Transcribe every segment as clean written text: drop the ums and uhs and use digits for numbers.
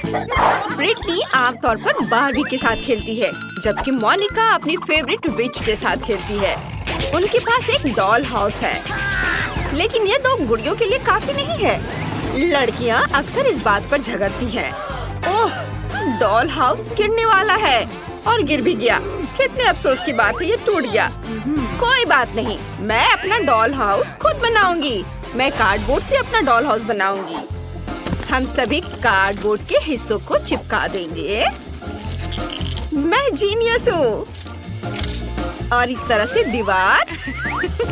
Britney आमतौर पर Barbie के साथ खेलती है, जबकि मोनिका अपनी फेवरेट विच के साथ खेलती है। उनके पास एक डॉल हाउस है, लेकिन ये दो गुड़ियों के लिए काफी नहीं है। लड़कियां अक्सर इस बात पर झगड़ती हैं। ओह, डॉल हाउस गिरने वाला है और गिर भी गया। कितने अफसोस की बात है, ये टूट गया। कोई बात नहीं, मैं अपना डॉल हाउस खुद बनाऊंगी। मैं कार्डबोर्ड से अपना डॉल हाउस बनाऊंगी। हम सभी कार्डबोर्ड के हिस्सों को चिपका देंगे। मैं जीनियस हूँ। और इस तरह से दीवार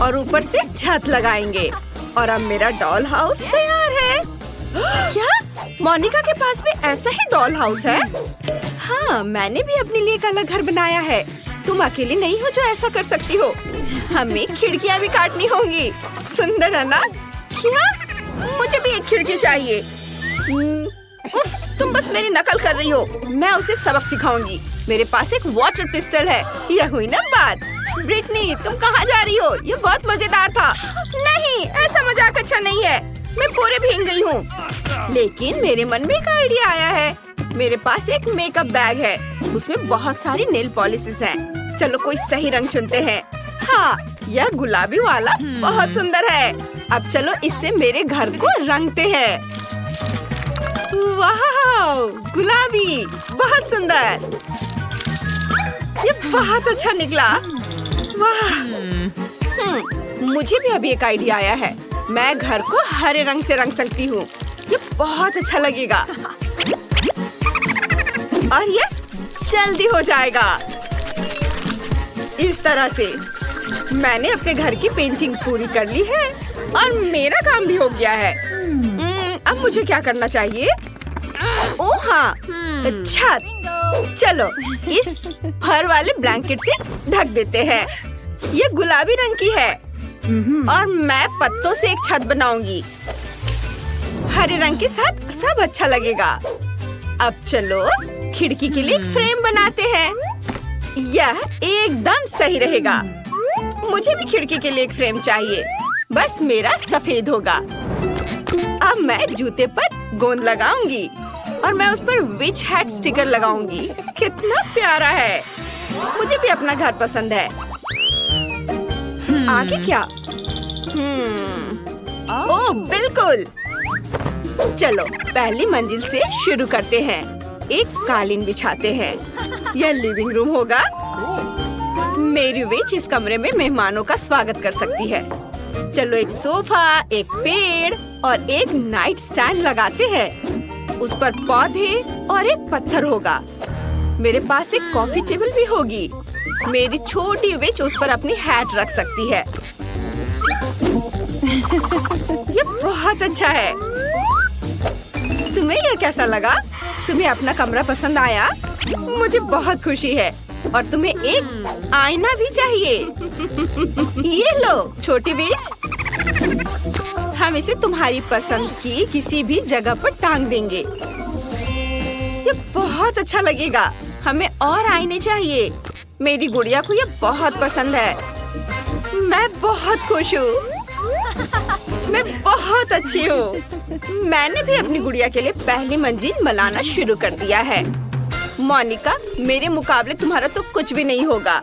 और ऊपर से छत लगाएंगे और अब मेरा डॉल हाउस तैयार है। क्या मोनिका के पास भी ऐसा ही डॉल हाउस है? हाँ, मैंने भी अपने लिए एक अलग घर बनाया है। तुम अकेले नहीं हो जो ऐसा कर सकती हो। हमें खिड़कियाँ भी काटनी होंगी। सुंदर है ना? क्या? मुझे भी एक खिड़की चाहिए। उफ, तुम बस मेरी नकल कर रही हो। मैं उसे सबक सिखाऊंगी। मेरे पास एक वाटर पिस्टल है। यह हुई ना बात। ब्रिटनी, तुम कहाँ जा रही हो? ये बहुत मजेदार था। नहीं, ऐसा मजाक अच्छा नहीं है। मैं पूरे भीग गई हूँ। लेकिन मेरे मन में एक आइडिया आया है। मेरे पास एक मेकअप बैग है। उसमें बहुत सारी नेल पॉलिशेस हैं। चलो कोई सही रंग चुनते हैं। हाँ, यह गुलाबी वाला बहुत सुंदर है। अब चलो इससे मेरे घर को रंगते हैं। वाह, गुलाबी, बहुत सुंदर। ये बहुत अच्छा निकला। वाह। मुझे भी अभी एक आइडिया आया है। मैं घर को हरे रंग से रंग सकती हूँ। ये बहुत अच्छा लगेगा और ये जल्दी हो जाएगा। इस तरह से मैंने अपने घर की पेंटिंग पूरी कर ली है और मेरा काम भी हो गया है। अब मुझे क्या करना चाहिए? ओह हाँ, छत। चलो इस फर वाले ब्लैंकेट से ढक देते हैं। ये गुलाबी रंग की है और मैं पत्तों से एक छत बनाऊंगी। हरे रंग के साथ सब अच्छा लगेगा। अब चलो खिड़की के लिए एक फ्रेम बनाते हैं। यह एकदम सही रहेगा। मुझे भी खिड़की के लिए एक फ्रेम चाहिए। बस मेरा सफेद होगा। अब मैं जूते पर गोंद लगाऊंगी और मैं उस पर विच हैट स्टिकर लगाऊंगी। कितना प्यारा है। मुझे भी अपना घर पसंद है। आगे क्या? ओह बिल्कुल। चलो पहली मंजिल से शुरू करते हैं। एक कालीन बिछाते हैं। यह लिविंग रूम होगा। मेरी विच इस कमरे में मेहमानों का स्वागत कर सकती है। चलो एक सोफा, एक पेड़ और एक नाइट स्टैंड लगाते हैं। उस पर पौधे और एक पत्थर होगा। मेरे पास एक कॉफी टेबल भी होगी। मेरी छोटी विच उस पर अपनी हैट रख सकती है। ये बहुत अच्छा है। तुम्हें यह कैसा लगा? तुम्हें अपना कमरा पसंद आया? मुझे बहुत खुशी है। और तुम्हें एक आईना भी चाहिए। ये लो छोटी विच। हम इसे तुम्हारी पसंद की किसी भी जगह पर टांग देंगे। ये बहुत अच्छा लगेगा। हमें और आईने चाहिए। मेरी गुड़िया को ये बहुत पसंद है। मैं बहुत खुश हूँ। मैं बहुत अच्छी हूँ। मैंने भी अपनी गुड़िया के लिए पहली मंजिल बनाना शुरू कर दिया है। मोनिका, मेरे मुकाबले तुम्हारा तो कुछ भी नहीं होगा।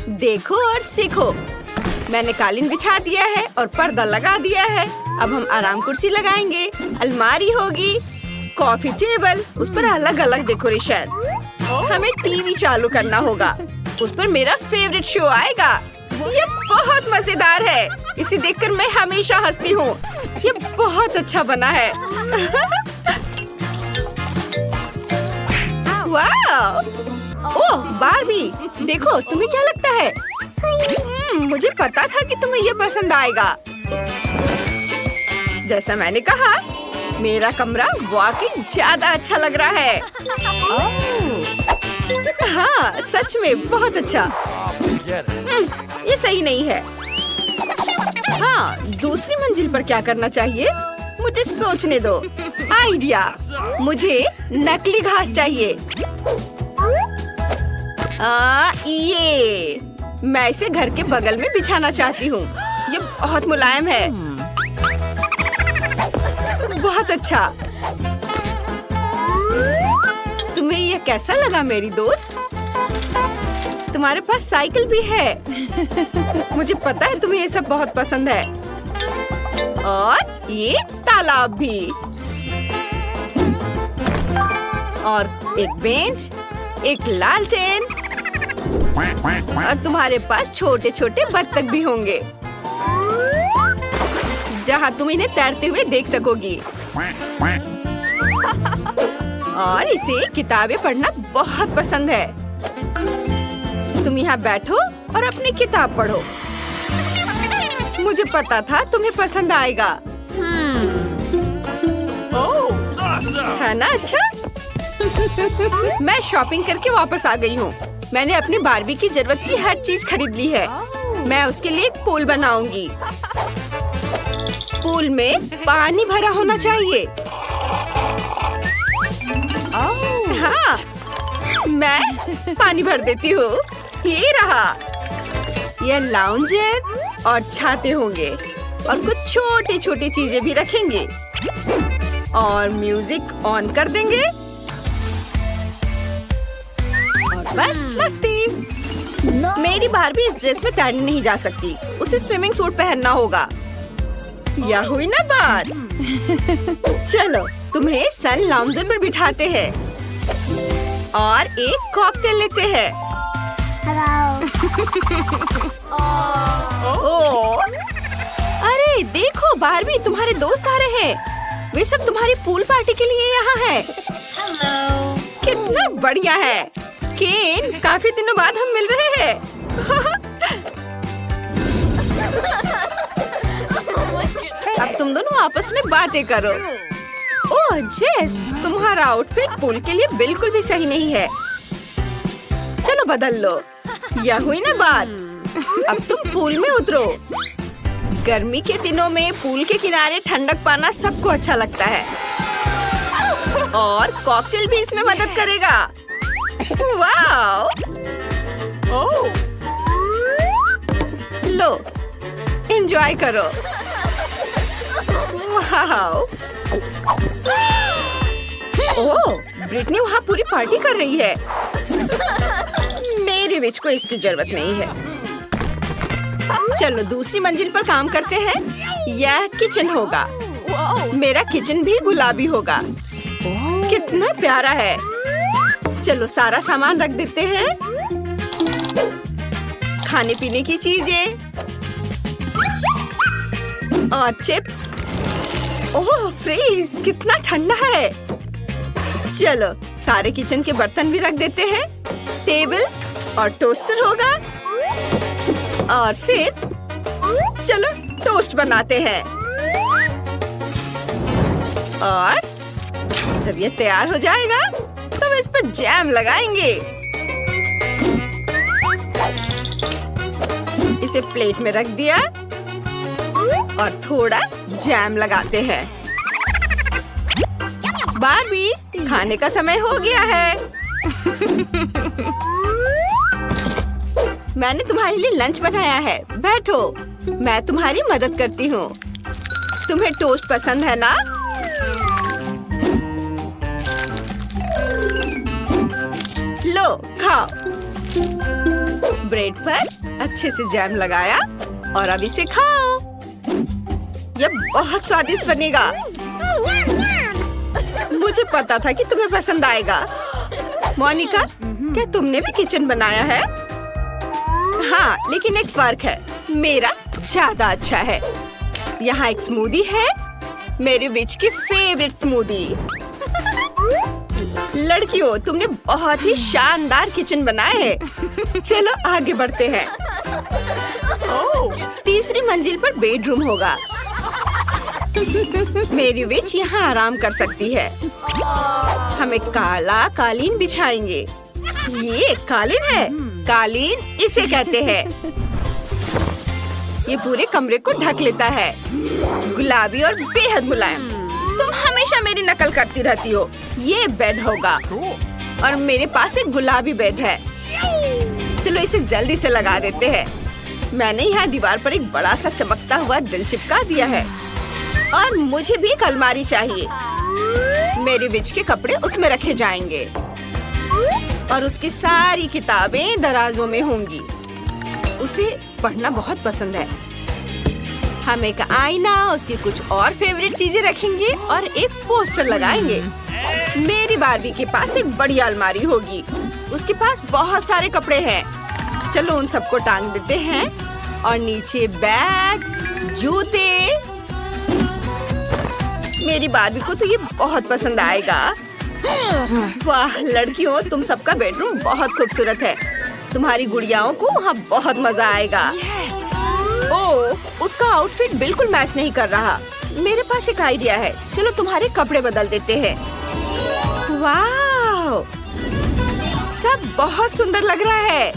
देखो और सीखो। मैंने कालीन बिछा दिया है और पर्दा लगा दिया है। अब हम आराम कुर्सी लगाएंगे। अलमारी होगी, कॉफी टेबल, उस पर अलग अलग डेकोरेशन। हमें टीवी चालू करना होगा। उस पर मेरा फेवरेट शो आएगा। ये बहुत मजेदार है। इसे देखकर मैं हमेशा हंसती हूँ। ये बहुत अच्छा बना है। वाह! ओह बारबी, देखो तुम्हें क्या लगता है? मुझे पता था कि तुम्हें ये पसंद आएगा। जैसा मैंने कहा, मेरा कमरा वाकई ज्यादा अच्छा लग रहा है। हाँ सच में बहुत अच्छा। ये सही नहीं है। हाँ, दूसरी मंजिल पर क्या करना चाहिए? मुझे सोचने दो। आइडिया, मुझे नकली घास चाहिए। ये मैं इसे घर के बगल में बिछाना चाहती हूँ। ये बहुत मुलायम है। बहुत अच्छा। तुम्हें यह कैसा लगा मेरी दोस्त? तुम्हारे पास साइकिल भी है। मुझे पता है तुम्हें ये सब बहुत पसंद है। और ये तालाब भी। और एक बेंच, एक लालटेन। और तुम्हारे पास छोटे छोटे बत्तख भी होंगे जहाँ तुम इन्हें तैरते हुए देख सकोगी। और इसे किताबें पढ़ना बहुत पसंद है। तुम यहाँ बैठो और अपनी किताब पढ़ो। मुझे पता था तुम्हें पसंद आएगा। है ना अच्छा? मैं शॉपिंग करके वापस आ गई हूँ। मैंने अपनी बार्बी की जरूरत की हर चीज खरीद ली है। मैं उसके लिए एक पूल बनाऊंगी। पूल में पानी भरा होना चाहिए। हाँ, मैं पानी भर देती हूँ। ये रहा। ये लाउंजर और छाते होंगे और कुछ छोटी छोटी चीजें भी रखेंगे और म्यूजिक ऑन कर देंगे और बस मस्ती। मेरी बार्बी इस ड्रेस में तैरने नहीं जा सकती। उसे स्विमिंग सूट पहनना होगा। यह हुई ना बात। चलो तुम्हें सन लाउंजर पर बिठाते हैं और एक कॉकटेल लेते हैं। ओह, अरे देखो बार्बी, तुम्हारे दोस्त आ रहे हैं। वे सब तुम्हारी पूल पार्टी के लिए यहाँ हैं। कितना बढ़िया है केन, काफी दिनों बाद हम मिल रहे हैं। अब तुम दोनों आपस में बातें करो। ओह जेस, तुम्हारा आउटफिट पूल के लिए बिल्कुल भी सही नहीं है। चलो बदल लो। यह हुई ना बात। अब तुम पूल में उतरो। गर्मी के दिनों में पूल के किनारे ठंडक पाना सबको अच्छा लगता है और कॉकटेल भी इसमें मदद करेगा। वाओ! ओह! लो, एंजॉय करो। वाओ! ओह, ब्रिटनी वहाँ पूरी पार्टी कर रही है। मेरी विच को इसकी जरूरत नहीं है। चलो दूसरी मंजिल पर काम करते हैं। यह किचन होगा। मेरा किचन भी गुलाबी होगा। कितना प्यारा है। चलो सारा सामान रख देते हैं। खाने पीने की चीजें और चिप्स। ओह फ्रीज, कितना ठंडा है। चलो सारे किचन के बर्तन भी रख देते हैं। टेबल और टोस्टर होगा। और फिर चलो टोस्ट बनाते हैं। और जब ये तैयार हो जाएगा तो इस पर जैम लगाएंगे। इसे प्लेट में रख दिया और थोड़ा जैम लगाते हैं। बार्बी, खाने का समय हो गया है। मैंने तुम्हारे लिए लंच बनाया है। बैठो, मैं तुम्हारी मदद करती हूँ। तुम्हें टोस्ट पसंद है ना? लो खाओ। ब्रेड पर अच्छे से जैम लगाया और अब इसे खाओ। यह बहुत स्वादिष्ट बनेगा। मुझे पता था कि तुम्हें पसंद आएगा। मोनिका, क्या तुमने भी किचन बनाया है? हाँ, लेकिन एक फर्क है। मेरा ज्यादा अच्छा है। यहाँ एक स्मूदी है, मेरी विच की फेवरेट स्मूदी। लड़कियों, तुमने बहुत ही शानदार किचन बनाया है। चलो आगे बढ़ते हैं। तीसरी मंजिल पर बेडरूम होगा। मेरी विच यहाँ आराम कर सकती है। हम एक काला कालीन बिछाएंगे। ये कालीन है। कालीन इसे कहते हैं। ये पूरे कमरे को ढक लेता है। गुलाबी और बेहद मुलायम। तुम हमेशा मेरी नकल करती रहती हो। ये बेड होगा और मेरे पास एक गुलाबी बेड है। चलो इसे जल्दी से लगा देते हैं। मैंने यहाँ दीवार पर एक बड़ा सा चमकता हुआ दिल चिपका दिया है और मुझे भी एक अलमारी चाहिए। मेरी विच के कपड़े उसमें रखे जाएंगे। और उसकी सारी किताबें दराजों में होंगी। उसे पढ़ना बहुत पसंद है। हम एक आईना, उसकी कुछ और फेवरेट चीजें रखेंगे और एक पोस्टर लगाएंगे। मेरी बार्बी के पास एक बड़ी अलमारी होगी। उसके पास बहुत सारे कपड़े हैं। चलो उन सबको टांग देते हैं और नीचे बैग्स, जूते। मेरी बार्बी को तो ये बहुत पसंद आएगा। वाह लड़कियों, तुम सबका बेडरूम बहुत खूबसूरत है। तुम्हारी गुड़ियाओं को वहाँ बहुत मजा आएगा। ओह, उसका आउटफिट बिल्कुल मैच नहीं कर रहा। मेरे पास एक आइडिया है। चलो तुम्हारे कपड़े बदल देते हैं। वाह, सब बहुत सुंदर लग रहा है।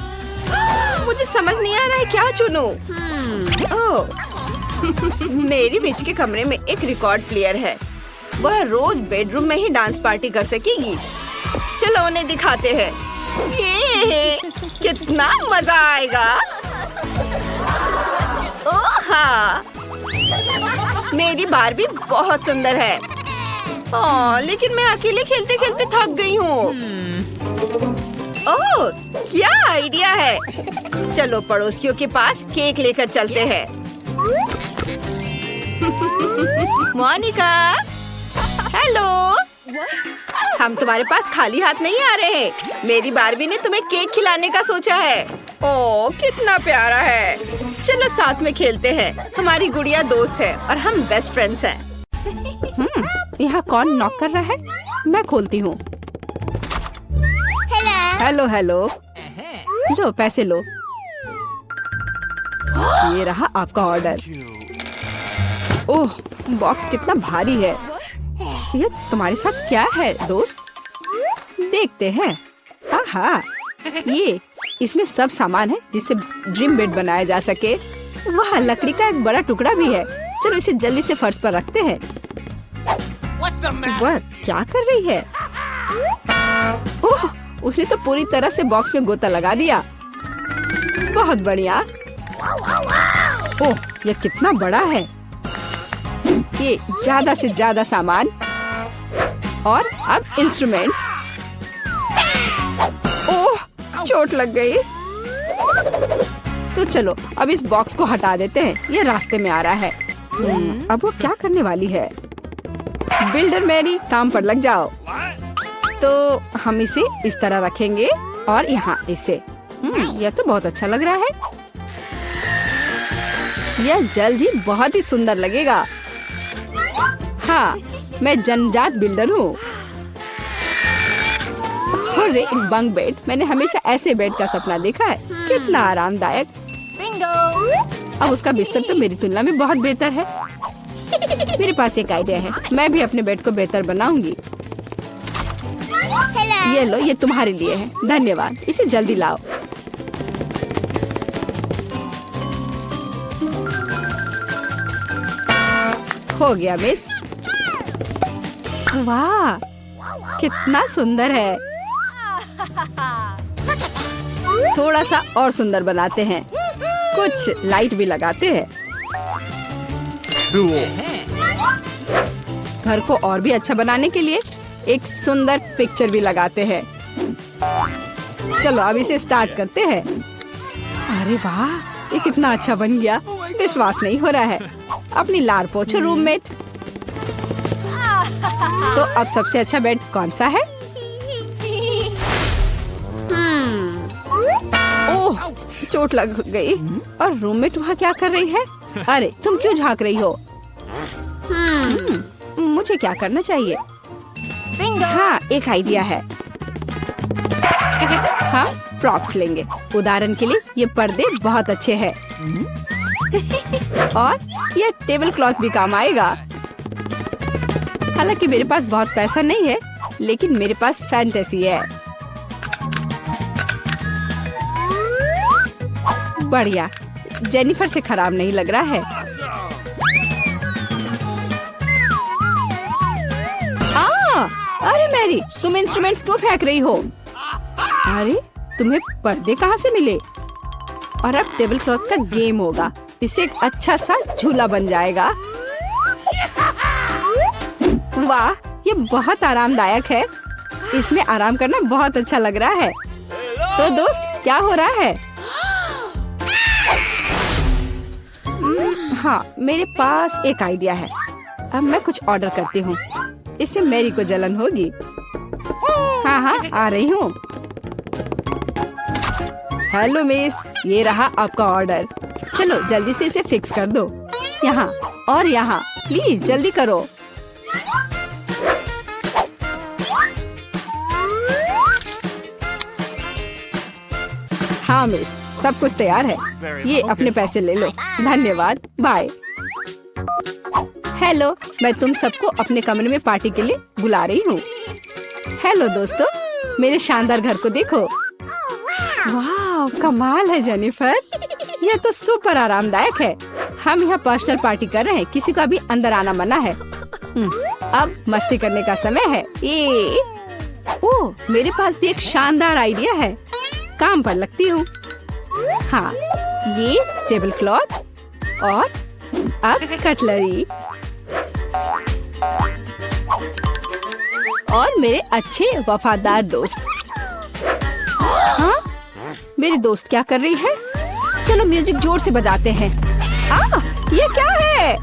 मुझे समझ नहीं आ रहा है क्या चुनूं। ओह, मेरी बिच के कमरे में एक रिकॉर्ड प्लेयर है। वह रोज बेडरूम में ही डांस पार्टी कर सकेगी। चलो उन्हें दिखाते हैं। ये कितना मजा आएगा। ओह हाँ, मेरी बार्बी बहुत सुंदर है। लेकिन मैं अकेले खेलते खेलते थक गई हूँ। ओह, क्या आइडिया है। चलो पड़ोसियों के पास केक लेकर चलते हैं। मोनिका, हेलो। हम तुम्हारे पास खाली हाथ नहीं आ रहे हैं। मेरी बार्बी ने तुम्हें केक खिलाने का सोचा है। ओह, कितना प्यारा है। चलो साथ में खेलते हैं। हमारी गुड़िया दोस्त है और हम बेस्ट फ्रेंड्स हैं। यहाँ कौन नॉक कर रहा है? मैं खोलती हूँ। Hello hello. लो पैसे लो। ये रहा आपका ऑर्डर। ओह, बॉक्स कितना भारी है। ये तुम्हारे साथ क्या है दोस्त? देखते हैं। हाँ, ये इसमें सब सामान है जिससे ड्रीम बेड बनाया जा सके। वहाँ लकड़ी का एक बड़ा टुकड़ा भी है। चलो इसे जल्दी से फर्श पर रखते हैं। वह क्या कर रही है? ओह, उसने तो पूरी तरह से बॉक्स में गोता लगा दिया। बहुत बढ़िया। ओह, ये कितना बड़ा है। ये ज्यादा से ज्यादा सामान और अब इंस्ट्रूमेंट्स। ओह, चोट लग गई। तो चलो अब इस बॉक्स को हटा देते हैं। ये रास्ते में आ रहा है। अब वो क्या करने वाली है? बिल्डर मैरी, काम पर लग जाओ। तो हम इसे इस तरह रखेंगे और यहाँ इसे। यह तो बहुत अच्छा लग रहा है। यह जल्द ही बहुत ही सुंदर लगेगा। हाँ, मैं जन्मजात बिल्डर हूँ। बंक बेड, मैंने हमेशा ऐसे बेड का सपना देखा है। कितना आरामदायक। अब उसका बिस्तर तो मेरी तुलना में बहुत बेहतर है। मेरे पास एक आइडिया है। मैं भी अपने बेड को बेहतर बनाऊंगी। ये लो, ये तुम्हारे लिए है। धन्यवाद। इसे जल्दी लाओ। हो गया मिस। वाह, कितना सुंदर है। थोड़ा सा और सुंदर बनाते हैं। कुछ लाइट भी लगाते हैं। घर को और भी अच्छा बनाने के लिए एक सुंदर पिक्चर भी लगाते हैं। चलो अब इसे स्टार्ट करते हैं। अरे वाह, ये कितना अच्छा बन गया। विश्वास नहीं हो रहा है। अपनी लार पोछो रूममेट। तो अब सबसे अच्छा बेड कौन सा है? ओह, चोट लग गई। और रूममेट वहाँ क्या कर रही है? अरे तुम क्यों झांक रही हो? मुझे क्या करना चाहिए? हाँ, एक आइडिया है। हाँ, प्रॉप्स लेंगे। उदाहरण के लिए ये पर्दे बहुत अच्छे हैं। और ये टेबल क्लॉथ भी काम आएगा। हालांकि मेरे पास बहुत पैसा नहीं है, लेकिन मेरे पास फैंटेसी है। बढ़िया, जेनिफर से खराब नहीं लग रहा है। अरे मैरी, तुम इंस्ट्रूमेंट्स क्यों फेंक रही हो? अरे तुम्हें पर्दे कहाँ से मिले? और अब टेबल क्लॉथ का गेम होगा। इससे एक अच्छा सा झूला बन जाएगा। वाह, ये बहुत आरामदायक है। इसमें आराम करना बहुत अच्छा लग रहा है। तो दोस्त क्या हो रहा है? हाँ, मेरे पास एक आइडिया है। अब मैं कुछ ऑर्डर करती हूँ, इससे मैरी को जलन होगी। हाँ हाँ, आ रही हूँ। हेलो मिस, ये रहा आपका ऑर्डर। चलो जल्दी से इसे फिक्स कर दो। यहाँ और यहाँ, प्लीज जल्दी करो। हाँ मिस, सब कुछ तैयार है। ये अपने पैसे ले लो। धन्यवाद, बाय। हेलो, मैं तुम सबको अपने कमरे में पार्टी के लिए बुला रही हूँ। हेलो दोस्तों, मेरे शानदार घर को देखो। वाह, कमाल है जेनिफर, यह तो सुपर आरामदायक है। हम यहाँ पर्सनल पार्टी कर रहे हैं, किसी का भी अंदर आना मना है। अब मस्ती करने का समय है। ओह, मेरे पास भी एक शानदार आइडिया है, काम पर लगती हूँ। हाँ, ये टेबल क्लॉथ और अब कटलरी और मेरे अच्छे वफादार दोस्त। हाँ, मेरी दोस्त क्या कर रही है? चलो म्यूजिक जोर से बजाते हैं। ये क्या है?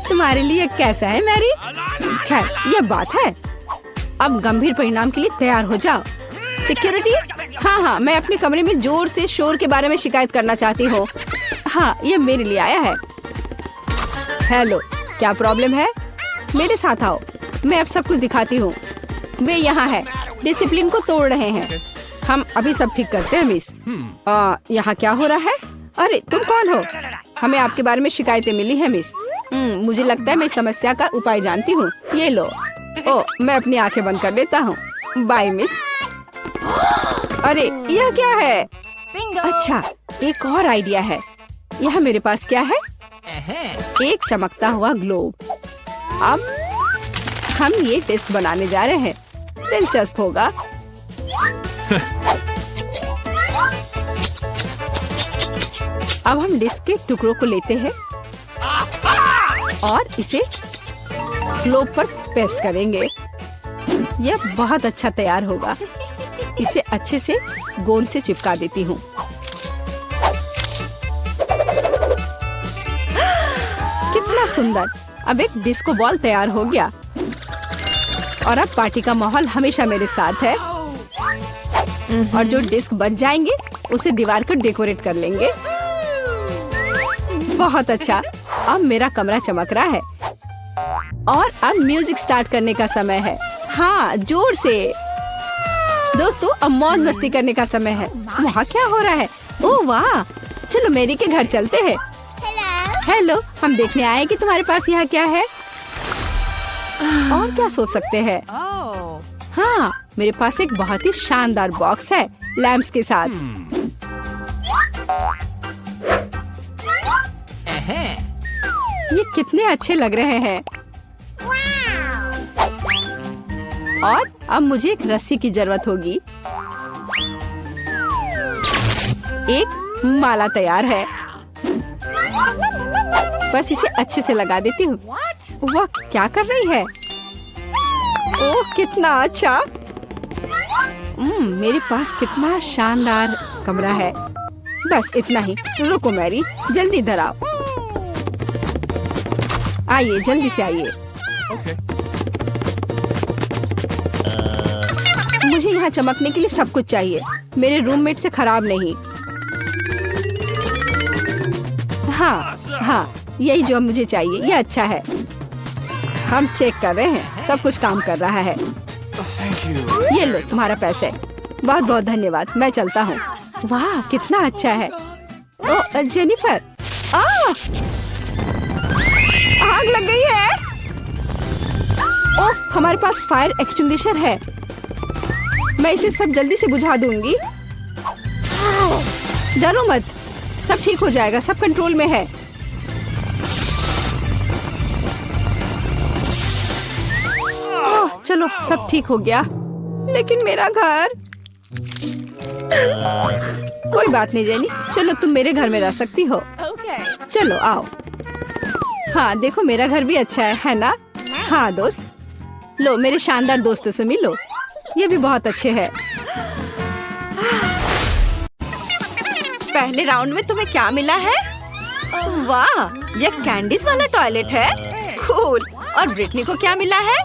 तुम्हारे लिए कैसा है मैरी? खैर, ये बात है। अब गंभीर परिणाम के लिए तैयार हो जाओ। सिक्योरिटी, हाँ, मैं अपने कमरे में जोर से शोर के बारे में शिकायत करना चाहती हूँ। हाँ, ये मेरे लिए आया है। हेलो, क्या प्रॉब्लम है? मेरे साथ आओ, मैं अब सब कुछ दिखाती हूँ। वे यहाँ है, डिसिप्लिन को तोड़ रहे हैं। हम अभी सब ठीक करते हैं मिस। यहाँ क्या हो रहा है? अरे तुम कौन हो? हमें आपके बारे में शिकायतें मिली है मिस। मुझे लगता है मैं इस समस्या का उपाय जानती हूँ। ये लो। मैं अपनी आंखें बंद कर लेता हूँ। Bye miss. अरे यह क्या है? अच्छा, एक और आइडिया है। यहाँ मेरे पास क्या है? एक चमकता हुआ ग्लोब। अब हम ये टेस्ट बनाने जा रहे हैं, दिलचस्प होगा। अब हम डिस्क के टुकड़ों को लेते हैं और इसे ग्लोब पर पेस्ट करेंगे। यह बहुत अच्छा तैयार होगा। इसे अच्छे से गोंद से चिपका देती हूँ। कितना सुंदर! अब एक डिस्को बॉल तैयार हो गया और अब पार्टी का माहौल हमेशा मेरे साथ है। और जो डिस्क बच जाएंगे उसे दीवार को डेकोरेट कर लेंगे। बहुत अच्छा, अब मेरा कमरा चमक रहा है और अब म्यूजिक स्टार्ट करने का समय है। हाँ, जोर से। दोस्तों, अब मौज मस्ती करने का समय है। वहाँ क्या हो रहा है? ओह वाह, चलो मैरी के घर चलते हैं। हेलो, हम देखने आए कि तुम्हारे पास यहाँ क्या है। और क्या सोच सकते हैं? हाँ, मेरे पास एक बहुत ही शानदार बॉक्स है लैंप्स के साथ। ये कितने अच्छे लग रहे हैं। और अब मुझे एक रस्सी की जरूरत होगी। एक माला तैयार है, बस इसे अच्छे से लगा देती हूँ। वह क्या कर रही है? ओह, कितना अच्छा! मेरे पास कितना शानदार कमरा है। बस इतना ही। रुको मैरी, जल्दी इधर आओ। आइए, जल्दी से आइए। मुझे यहाँ चमकने के लिए सब कुछ चाहिए। मेरे रूममेट से खराब नहीं। हाँ, यही जो मुझे चाहिए। ये अच्छा है। हम चेक कर रहे हैं, सब कुछ काम कर रहा है। ये लो तुम्हारा पैसे। बहुत बहुत धन्यवाद, मैं चलता हूँ। वाह, कितना अच्छा है। ओह जेनिफर, आग लग गई है। ओह, हमारे पास फायर एक्सटिंग्विशर है। मैं इसे सब जल्दी से बुझा दूंगी। डरो मत, सब ठीक हो जाएगा, सब कंट्रोल में है। ओह, चलो सब ठीक हो गया। लेकिन मेरा घर। कोई बात नहीं जेनी, चलो तुम मेरे घर में रह सकती हो। चलो आओ। हाँ देखो, मेरा घर भी अच्छा है ना? हाँ दोस्त, लो मेरे शानदार दोस्तों से मिलो, ये भी बहुत अच्छे हैं। पहले राउंड में तुम्हें क्या मिला है? वाह, यह कैंडीज वाला टॉयलेट है, कूल। और ब्रिटनी को क्या मिला है?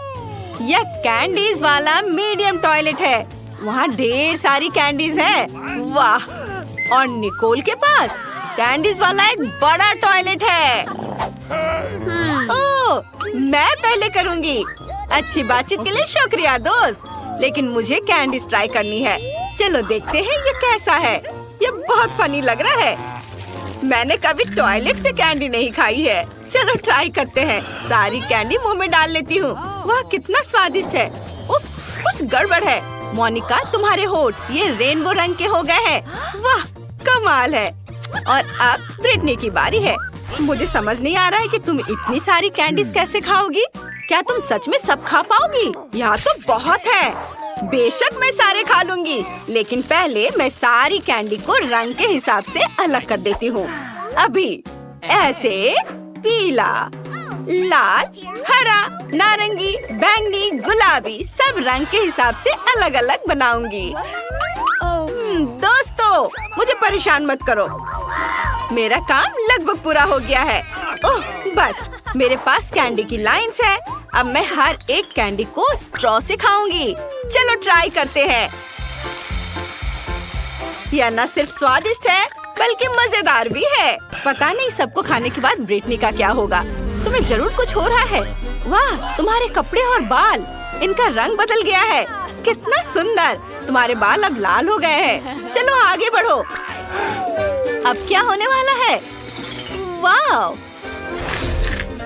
यह कैंडीज वाला मीडियम टॉयलेट है, वहाँ ढेर सारी कैंडीज है। वाह, और निकोल के पास कैंडीज वाला एक बड़ा टॉयलेट है। ओह, मैं पहले करूँगी। अच्छी बातचीत के लिए शुक्रिया दोस्त, लेकिन मुझे कैंडीज ट्राई करनी है। चलो देखते हैं ये कैसा है। ये बहुत फनी लग रहा है। मैंने कभी टॉयलेट से कैंडी नहीं खाई है। चलो ट्राई करते हैं। सारी कैंडी मुंह में डाल लेती हूँ। वाह, कितना स्वादिष्ट है। उफ, कुछ गड़बड़ है। मोनिका, तुम्हारे होंठ ये रेनबो रंग के हो गए हैं। वाह, कमाल है। और अब ब्रिटनी की बारी है। मुझे समझ नहीं आ रहा है कि तुम इतनी सारी कैंडीज कैसे खाओगी। क्या तुम सच में सब खा पाओगी? यहाँ तो बहुत है। बेशक मैं सारे खा लूंगी, लेकिन पहले मैं सारी कैंडी को रंग के हिसाब से अलग कर देती हूँ। अभी ऐसे पीला, लाल, हरा, नारंगी, बैंगनी, गुलाबी सब रंग के हिसाब से अलग अलग बनाऊंगी। दोस्तों, मुझे परेशान मत करो। मेरा काम लगभग पूरा हो गया है। ओह, बस मेरे पास कैंडी की लाइंस है। अब मैं हर एक कैंडी को स्ट्रॉ से खाऊंगी। चलो ट्राई करते हैं। यह न सिर्फ स्वादिष्ट है बल्कि मजेदार भी है। पता नहीं सबको खाने के बाद ब्रिटनी का क्या होगा। तुम्हें जरूर कुछ हो रहा है। वाह, तुम्हारे कपड़े और बाल, इनका रंग बदल गया है। कितना सुंदर। तुम्हारे बाल अब लाल हो गए हैं। चलो आगे बढ़ो। अब क्या होने वाला है? वाह,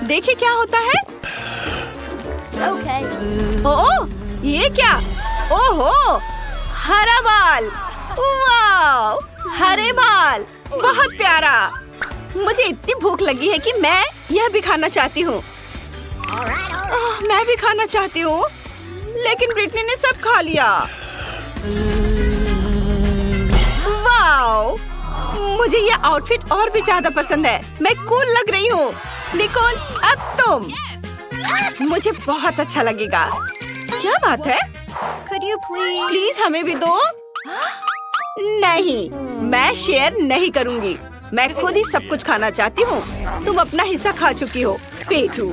देखिए क्या होता है। ओह, ये क्या? ओहो, हरा बाल। वाह, हरे बाल, बहुत प्यारा। मुझे इतनी भूख लगी है कि मैं यह भी खाना चाहती हूँ। मैं भी खाना चाहती हूँ, लेकिन ब्रिटनी ने सब खा लिया। वाह, मुझे यह आउटफिट और भी ज्यादा पसंद है। मैं कूल लग रही हूँ। निकोल, अब तुम। मुझे बहुत अच्छा लगेगा। क्या बात है? प्लीज हमें भी दो। नहीं, मैं शेयर नहीं करूँगी। मैं खुद ही सब कुछ खाना चाहती हूँ। तुम अपना हिस्सा खा चुकी हो, पेटू।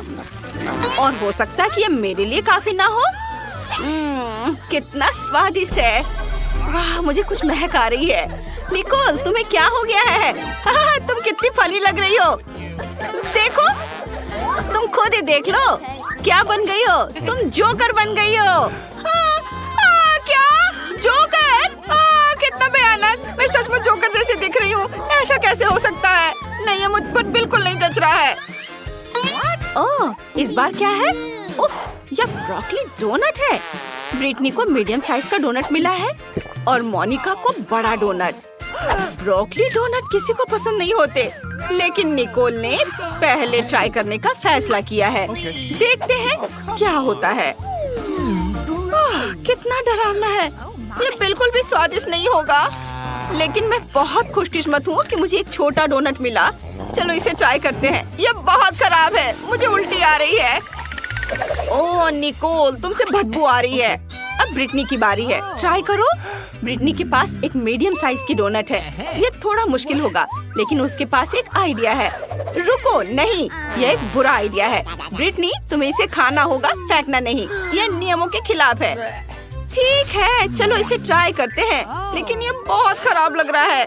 और हो सकता है कि ये मेरे लिए काफी ना हो। कितना स्वादिष्ट है। वाह, मुझे कुछ महक आ रही है। निकोल, तुम्हें क्या हो गया है? तुम कितनी फनी लग रही हो। देखो, तुम खुद ही देख लो। क्या बन गई हो? तुम जोकर बन गई हो। क्या? जोकर? कितना भयानक। मैं सचमुच जोकर जैसे दिख रही हूँ। ऐसा कैसे हो सकता है? नहीं, ये मुझ पर बिल्कुल नहीं जच रहा है। ओह, इस बार क्या है? उफ, यह ब्रोकली डोनट है। ब्रिटनी को मीडियम साइज का डोनट मिला है और मोनिका को बड़ा डोनट। ब्रोकली डोनट किसी को पसंद नहीं होते, लेकिन निकोल ने पहले ट्राई करने का फैसला किया है। देखते हैं क्या होता है। कितना डरावना है। ये बिल्कुल भी स्वादिष्ट नहीं होगा, लेकिन मैं बहुत खुशकिस्मत हूँ कि मुझे एक छोटा डोनट मिला। चलो इसे ट्राई करते हैं। ये बहुत खराब है, मुझे उल्टी आ रही है। ओह निकोल, तुमसे बदबू आ रही है। अब ब्रिटनी की बारी है। ट्राई करो। ब्रिटनी के पास एक मीडियम साइज की डोनट है। ये थोड़ा मुश्किल होगा, लेकिन उसके पास एक आइडिया है। रुको, नहीं, ये एक बुरा आइडिया है। ब्रिटनी, तुम्हें इसे खाना होगा, फेंकना नहीं। ये नियमों के खिलाफ है। ठीक है, चलो इसे ट्राई करते हैं, लेकिन ये बहुत खराब लग रहा है।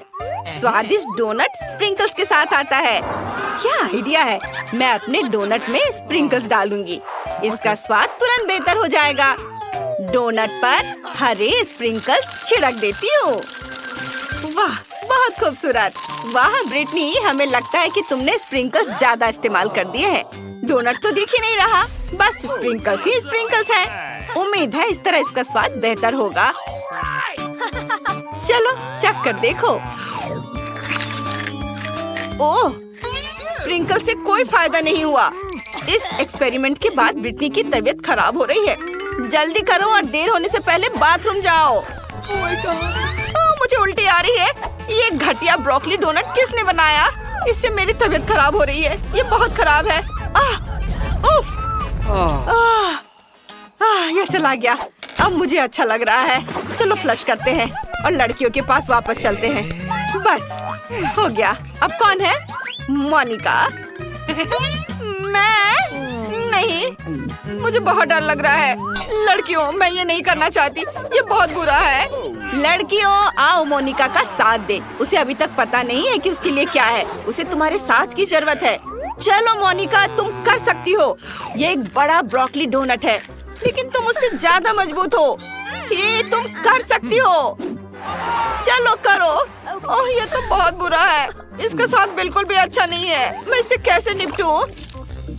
स्वादिष्ट डोनट स्प्रिंकल्स के साथ आता है। क्या आइडिया है। मैं अपने डोनट में स्प्रिंकल्स डालूंगी। इसका स्वाद तुरंत बेहतर हो जाएगा। डोनट पर हरे स्प्रिंकल्स छिड़क देती हूँ। वाह, बहुत खूबसूरत। वाह ब्रिटनी, हमें लगता है कि तुमने स्प्रिंकल्स ज्यादा इस्तेमाल कर दिए हैं। डोनट तो दिख ही नहीं रहा, बस स्प्रिंकल्स ही स्प्रिंकल्स हैं। उम्मीद है इस तरह इसका स्वाद बेहतर होगा। चलो चख कर देखो। ओह, स्प्रिंकल से कोई फायदा नहीं हुआ। इस एक्सपेरिमेंट के बाद ब्रिटनी की तबीयत खराब हो रही है। जल्दी करो और देर होने से पहले बाथरूम जाओ। मुझे उल्टी आ रही है। ये घटिया ब्रोकली डोनट किसने बनाया? इससे मेरी तबीयत खराब हो रही है। ये बहुत खराब है। उफ। ये चला गया। अब मुझे अच्छा लग रहा है। चलो फ्लश करते हैं और लड़कियों के पास वापस चलते हैं। बस हो गया। अब कौन है? मोनिका। मैं नहीं, मुझे बहुत डर लग रहा है। लड़कियों, मैं ये नहीं करना चाहती, ये बहुत बुरा है। लड़कियों, आओ मोनिका का साथ दे। उसे अभी तक पता नहीं है कि उसके लिए क्या है। उसे तुम्हारे साथ की जरूरत है। चलो मोनिका, तुम कर सकती हो। ये एक बड़ा ब्रोकली डोनट है, लेकिन तुम उससे ज्यादा मजबूत हो। ये तुम कर सकती हो। चलो करो। ओह, ये तो बहुत बुरा है। इसका स्वाद बिल्कुल भी अच्छा नहीं है। मैं इससे कैसे निपटूं?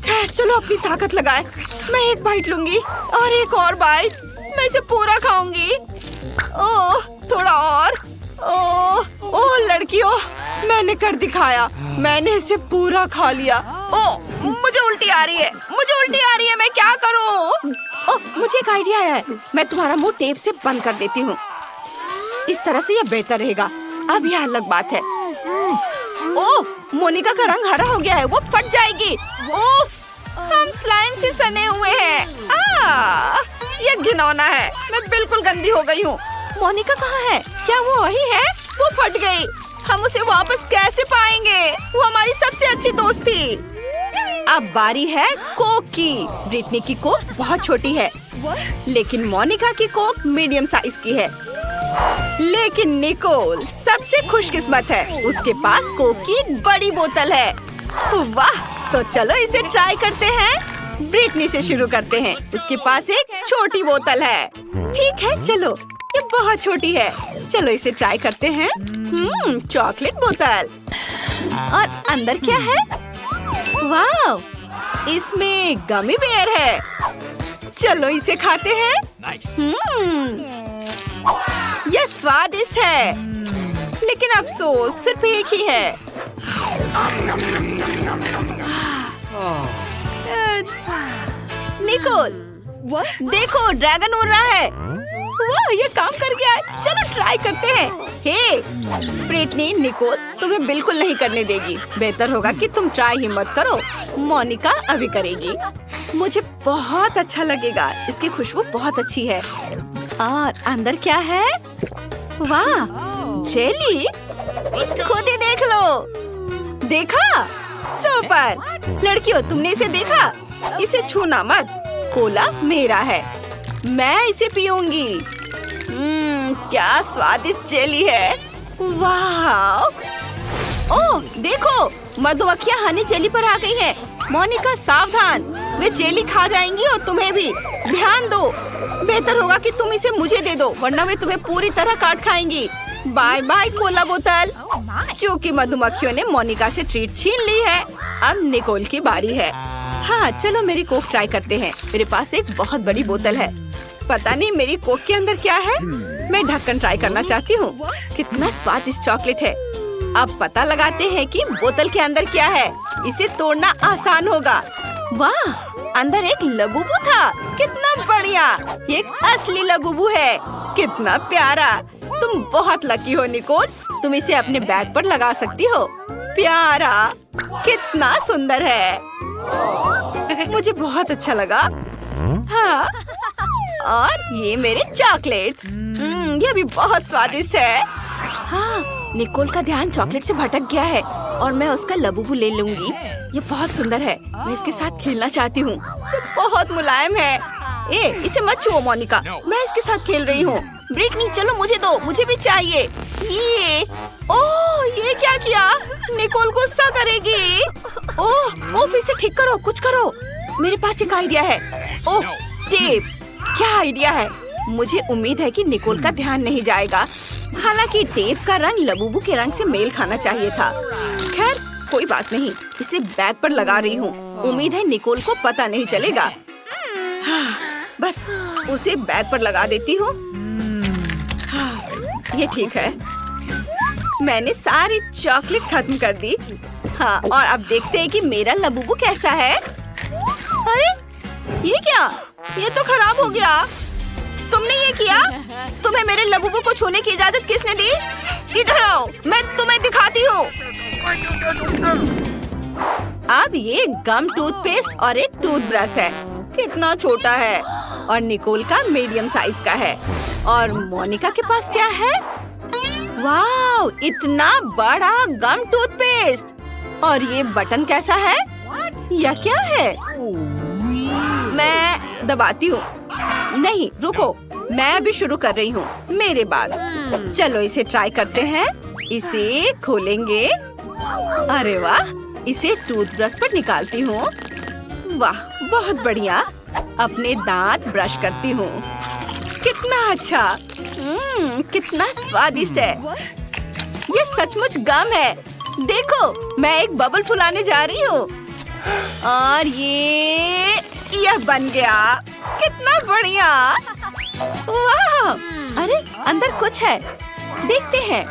खैर, चलो अपनी ताकत लगाए। मैं एक बाइट लूंगी और एक और बाइट। मैं इसे पूरा खाऊंगी। ओह, थोड़ा और। ओह लड़कियों, मैंने कर दिखाया। मैंने इसे पूरा खा लिया। ओह, मुझे उल्टी आ रही है। मुझे उल्टी आ रही है। मैं क्या करूं? ओह, मुझे एक आइडिया है। मैं तुम्हारा मुंह टेप से बंद कर देती हूँ। इस तरह से यह बेहतर रहेगा। अब यह अलग बात है। ओह, मोनिका का रंग हरा हो गया है। वो फट जाएगी। उफ, हम स्लाइम से सने हुए हैं। ये घिनौना है। मैं बिल्कुल गंदी हो गई हूँ। मोनिका कहाँ है? क्या वो वही है? वो फट गई। हम उसे वापस कैसे पाएंगे? वो हमारी सबसे अच्छी दोस्त थी। अब बारी है कोक की। ब्रिटनी की कोक बहुत छोटी है, लेकिन मोनिका की कोक मीडियम साइज की है। लेकिन निकोल सबसे खुशकिस्मत है। उसके पास कोक की एक बड़ी बोतल है। वाह, तो चलो इसे ट्राई करते हैं। ब्रिटनी से शुरू करते हैं। उसके पास एक छोटी बोतल है। ठीक है, चलो, ये बहुत छोटी है। चलो इसे ट्राई करते हैं। चॉकलेट बोतल। और अंदर क्या है? वाह, इसमें गमी बेयर है। चलो इसे खाते हैं। यह स्वादिष्ट है, लेकिन अफसोस सिर्फ एक ही है। निकोल, देखो, ड्रैगन उड़ रहा है। वाह, ये काम कर गया है। चलो ट्राई करते हैं। हे ब्रिटनी, निकोल तुम्हें बिल्कुल नहीं करने देगी। बेहतर होगा कि तुम ट्राई ही मत करो। मोनिका अभी करेगी। मुझे बहुत अच्छा लगेगा। इसकी खुशबू बहुत अच्छी है। और अंदर क्या है? वाह, जेली। खुद ही देख लो। देखा? सुपर। लड़कियों, तुमने इसे देखा? इसे छूना मत। कोला मेरा है। मैं इसे पीऊंगी। क्या स्वादिष्ट जेली है। वाह। ओह देखो, मधुमक्खियाँ हनी जेली पर आ गई हैं। मोनिका सावधान, वे जेली खा जाएंगी और तुम्हें भी। ध्यान दो। बेहतर होगा कि तुम इसे मुझे दे दो, वरना वे तुम्हें पूरी तरह काट खाएंगी। बाय बाय कोला बोतल। क्योंकि मधुमक्खियों ने मोनिका से ट्रीट छीन ली है, अब निकोल की बारी है। हाँ, चलो मेरी कोक ट्राई करते हैं। मेरे पास एक बहुत बड़ी बोतल है। पता नहीं मेरी कोक के अंदर क्या है। मैं ढक्कन ट्राई करना चाहती हूँ। कितना स्वादिष्ट चॉकलेट है। अब पता लगाते हैं कि बोतल के अंदर क्या है। इसे तोड़ना आसान होगा। वाह, अंदर एक लबूबू था। कितना बढ़िया। ये एक असली लबूबू है। कितना प्यारा। तुम बहुत लकी हो निकोल। तुम इसे अपने बैग पर लगा सकती हो। प्यारा, कितना सुंदर है। मुझे बहुत अच्छा लगा। हाँ, और ये मेरे चॉकलेट। ये भी बहुत स्वादिष्ट है। हाँ, निकोल का ध्यान चॉकलेट से भटक गया है और मैं उसका लबूबू ले लूंगी। ये बहुत सुंदर है। मैं इसके साथ खेलना चाहती हूँ। ये बहुत मुलायम है। इसे मत छुओ मोनिका, मैं इसके साथ खेल रही हूँ। ब्रिटनी, चलो मुझे दो, मुझे भी चाहिए। ये क्या किया? निकोल गुस्सा करेगी। ओह, इसे ठीक करो, कुछ करो। मेरे पास एक आइडिया है। ओह, टेप। क्या आइडिया है? मुझे उम्मीद है कि निकोल का ध्यान नहीं जाएगा। हालांकि टेप का रंग लबूबू के रंग से मेल खाना चाहिए था। खैर, कोई बात नहीं। इसे बैग पर लगा रही हूँ। उम्मीद है निकोल को पता नहीं चलेगा। हाँ, बस उसे बैग पर लगा देती हूँ। हाँ, ये ठीक है। मैंने सारी चॉकलेट खत्म कर दी। हाँ, और अब देखते हैं कि मेरा लबूबू कैसा है। अरे, ये क्या? ये तो खराब हो गया। तुमने ये किया? तुम्हें मेरे लबूबू को छूने की इजाजत किसने दी? इधर आओ, मैं तुम्हें दिखाती हूँ। अब ये गम टूथपेस्ट और एक टूथब्रश है। कितना छोटा है और निकोल का मीडियम साइज का है। और मोनिका के पास क्या है? वाव, इतना बड़ा गम टूथपेस्ट। और ये बटन कैसा है? यह क्या है? मैं दबाती हूँ। नहीं रुको, मैं अभी शुरू कर रही हूँ, मेरे बाद। चलो इसे ट्राई करते हैं। इसे खोलेंगे। अरे वाह, इसे टूथब्रश पर निकालती हूँ। वाह, बहुत बढ़िया। अपने दांत ब्रश करती हूँ। कितना अच्छा। कितना स्वादिष्ट है। ये सचमुच गम है। देखो, मैं एक बबल फुलाने जा रही हूँ। और यह बन गया। कितना बढ़िया। वाह, अरे अंदर कुछ है, देखते हैं।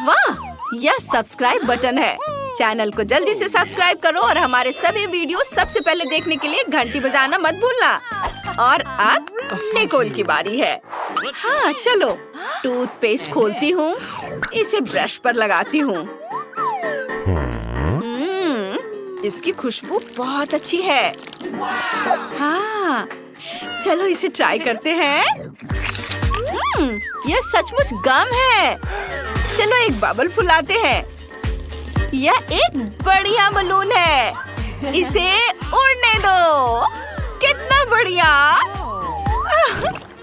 वाह, यह सब्सक्राइब बटन है। चैनल को जल्दी से सब्सक्राइब करो और हमारे सभी वीडियो सबसे पहले देखने के लिए घंटी बजाना मत भूलना। और अब निकोल की बारी है। हाँ चलो, टूथपेस्ट खोलती हूँ। इसे ब्रश पर लगाती हूँ। इसकी खुशबू बहुत अच्छी है। हाँ, चलो इसे ट्राई करते हैं। यह सचमुच गम है। चलो एक बबल फुलाते हैं। यह एक बढ़िया बलून है। इसे उड़ने दो। कितना बढ़िया।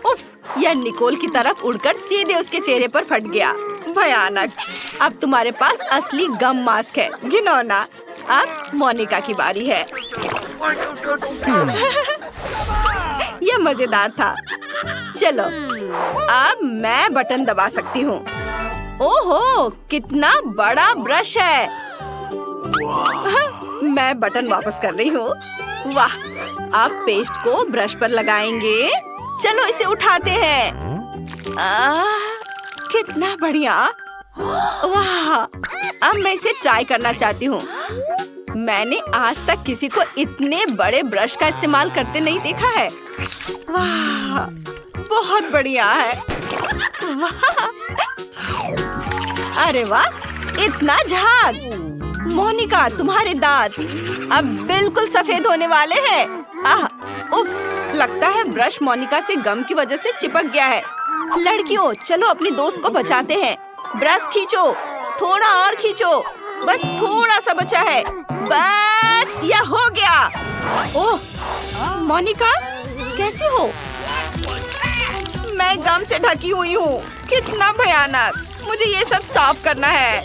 उफ, यह निकोल की तरफ उड़कर सीधे उसके चेहरे पर फट गया। भयानक। अब तुम्हारे पास असली गम मास्क है। घिनौना। अब मोनिका की बारी है। यह मजेदार था। चलो, अब मैं बटन दबा सकती हूँ। ओहो, कितना बड़ा ब्रश है। मैं बटन वापस कर रही हूँ। वाह, अब पेस्ट को ब्रश पर लगाएंगे। चलो इसे उठाते हैं। कितना बढ़िया। वाह, अब मैं इसे ट्राई करना चाहती हूँ। मैंने आज तक किसी को इतने बड़े ब्रश का इस्तेमाल करते नहीं देखा है। वाह, बहुत बढ़िया है। वाह, अरे वाह, इतना झाग। मोनिका, तुम्हारे दांत अब बिल्कुल सफेद होने वाले हैं। उफ, लगता है ब्रश मोनिका से गम की वजह से चिपक गया है। लड़कियों, चलो अपनी दोस्त को बचाते हैं। ब्रश खींचो, थोड़ा और खींचो। बस थोड़ा सा बचा है। बस, यह हो गया। ओह, मोनिका, कैसी हो? मैं गम से ढकी हुई हूँ। कितना भयानक। मुझे ये सब साफ करना है।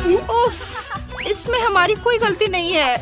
उफ, इसमें हमारी कोई गलती नहीं है।